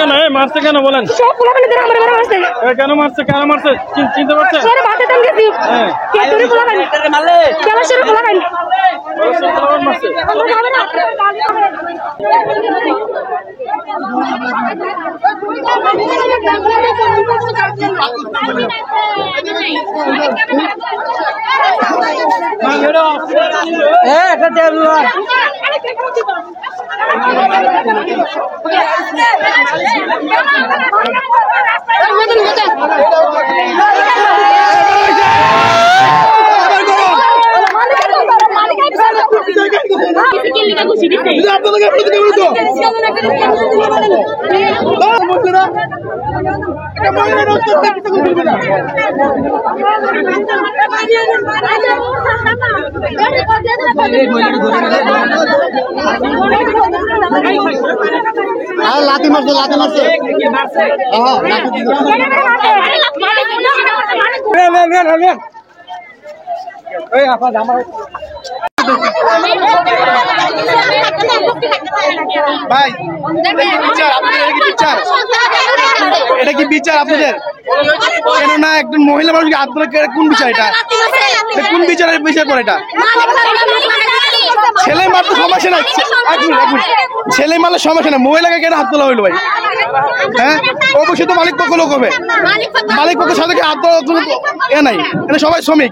কেন? মারছে কেন বলেন? কেন মারছে? কেন মারছে চিনতে পারছেন? লাথি মারছে লাথি মারছে ভাই এটা কি বিচার আপনাদের? কেননা একজন মহিলা মানুষকে হাত ধরে কোন বিচার? এটা কোন বিচারের বিচার করে? এটা ছেলে মারতে সমস্যা নাই, ছেলে মারলে সমস্যা নাই, মহিলাকে কেন হাত তোলা হইলো ভাই? হ্যাঁ, অবশ্যই তো মালিক পক্ষ লোক হবে, মালিক পক্ষের সাথে হাত তোলা এ নাই। এটা সবাই শ্রমিক,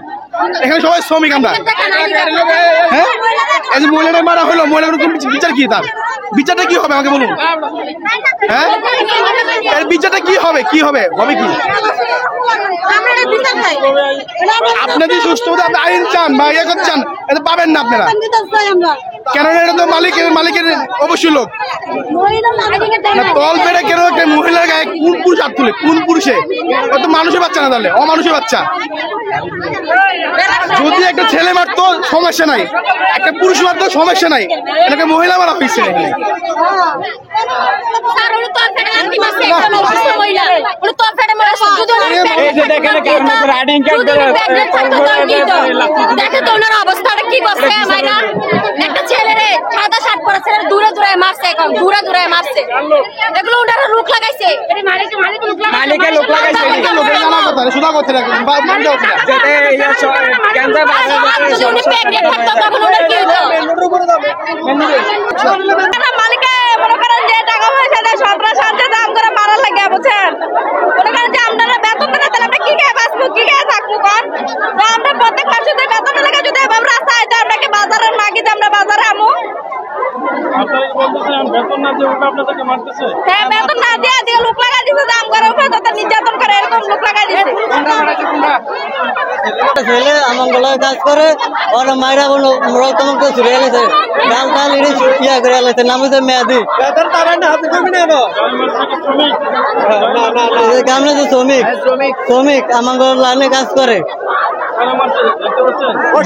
এখানে সবাই শ্রমিক আমরা। হ্যাঁ, এই যে মহিলাটা মারা হলো, মহিলার বিচার কি? তার বিচারটা কি হবে আমাকে বলুন? হ্যাঁ, এর বিচারটা কি হবে? কি হবে? হবে কি? আপনাদের সুস্থ আপনি আইন চান বা ইয়ে করতে চান, এটা পাবেন না আপনারা। কেননা এটা তো মালিকের অবশ্যই লোক। তল পেটে কেন একটা মহিলার গায়ে কোন পুরুষ হাত তুলে? কোন পুরুষে? ও তো মানুষের বাচ্চা না, তাহলে অমানুষের বাচ্চা। যদি একটা ছেলে মারতো সমস্যা নাই, একটা পুরুষ মারতো সমস্যা নাই, এটাকে মহিলা মারা হয়েছে। অবস্থাটা কি করছে? একটা ছেলেরে সাদা শার্ট পরা ছেলে দূরে দূরে মারছে, এখন দূরে দূরে মারছে। এগুলো ওনারা লোক লাগাইছে, মালিকের লোক লাগাইছে। মালিকে মনে করেন যে টাকা পয়সা দেয়, সন্ত্রাস শান্তি দাম করে মারার লাগে, বুঝছেন? মনে করেন যে আমরা বেতন না তাহলে আমরা কি খেয়ে বাঁচবো, কি খেয়ে থাকবো? কর আমরা প্রত্যেক মাসে যদি বেতন লাগে, যদি আমরা চাই যে আমরা বাজারের মাগি যে আমরা বাজারে আমো। হ্যাঁ, বেতন না দিয়ে আজকে লোক লাগাই দিচ্ছে, দাম করে উপরে তাদের নির্যাতন করে, এরকম লোক লাগাই দিচ্ছে। ছেলে আমার গলায় কাজ করে, ওর মায়েরা রক্তমুক্ত ছুড়ে এলেছে, ডাল ডাল ইয়া করে এলেছে, নাম হচ্ছে মেয়াদি। আমরা তো শ্রমিক আমার লাইনে কাজ করে,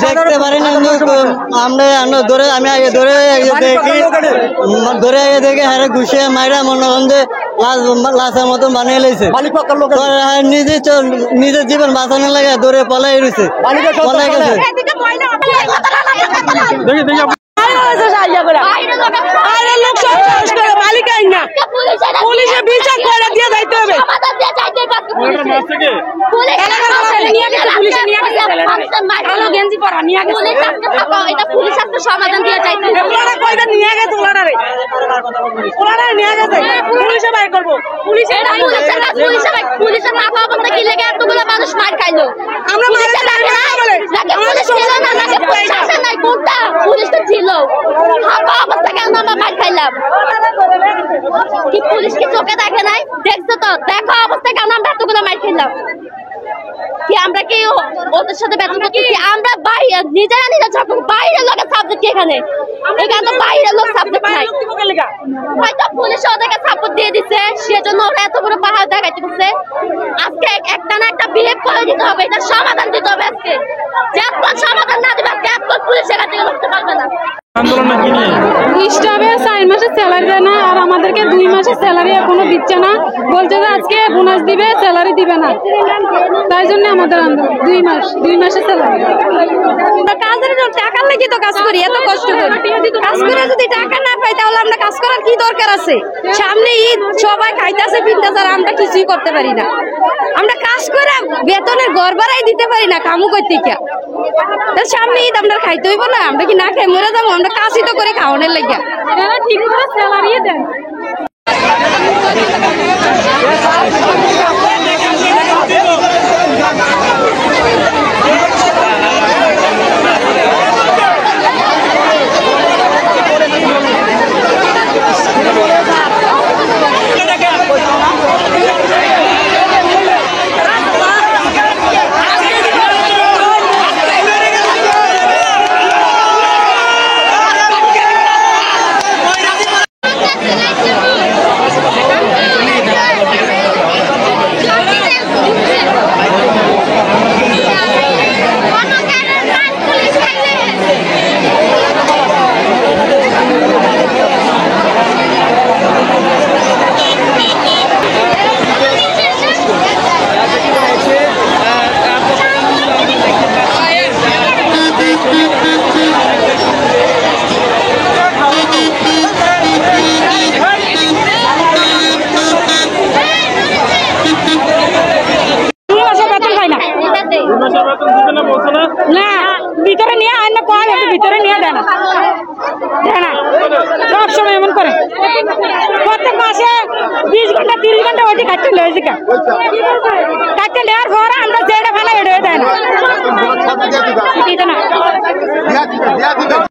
দেখতে পারি না। আমরা ধরে আমি আগে ধরে দেখি হারে ঘুষিয়ে মাইরা মনে করেন যে লাশের মতন বানিয়ে লেছে। নিজের জীবন বাঁচানোর লাগে ধরে পলাই রয়েছে, পলাই গেছে। সমাধান দিয়ে চাইতে পুলিশের মাথা অবস্থা কি লেগে এতগুলো মানুষ মার খাইলো? আমরা পুলিশ তো ছিল, অবস্থা কেন আমরা মার খাইলাম? কি পুলিশ কি চোখে দেখে নাই? দেখছো তো, দেখো অবস্থা কেন আমরা এতগুলো মার খাইলাম? কি আমরা কি ওদের সাথে ব্যবহার করতেছি? আমরা বাইরে নিজেরা যখন বাইরের লোকের সাবজেক্ট কি এখানে তো বাইরের লোক সাবজেক্ট নাই, হয়তো পুলিশ ওদেরকে সাপোর্ট দিয়ে দিচ্ছে, সেজন্য ওরা এত বড় পাহাড় দেখাইতে পারছে। আজকে একটা না একটা বিহেভ করে দিতে হবে, এটা সমাধান দিতে হবে আজকে। যতক্ষণ সমাধান না দেবে আজকে এতক্ষণ পুলিশের কাছে করতে পারবে না। স্টাফে 4 মাসের স্যালারি দেয় না, আর আমাদেরকে আমাদের 2 মাসের স্যালারি এখনো দিচ্ছে না, বলছে যে আজকে বোনাস দিবে, স্যালারি দিবে না। তাই জন্য আমাদের আন্দোলন 2 মাসের স্যালারি। কাজের টাকার লাগি তো কাজ করি, এত কষ্ট করি। কাজ করে যদি টাকা না পাই তাহলে আমরা কাজ করার কি দরকার আছে? সামনে ঈদ, সবাই খাইতেছে পিনতেছে, আর আমরা কিছুই করতে পারি না। আমরা কাজ করে বেতনের ঘর ভাড়াই দিতে পারি না, কামু করতে গিয়া। সামনে ঈদ আমরা খাইতে হইব না? আমরা কি না খাই মরে যাবো? আমরা কাজই তো করে খাওয়ানোর লাগিয়া। এরা ঠিক করে স্যালারি দেন। না ভিতরে নিয়ে আয় না, কয় ভিতরে নিয়ে দেয় না, সব সময় এমন করে। প্রত্যেক মাসে 20 ঘন্টা 30 ঘন্টা ওইটি খাচ্ছে লয়েছে।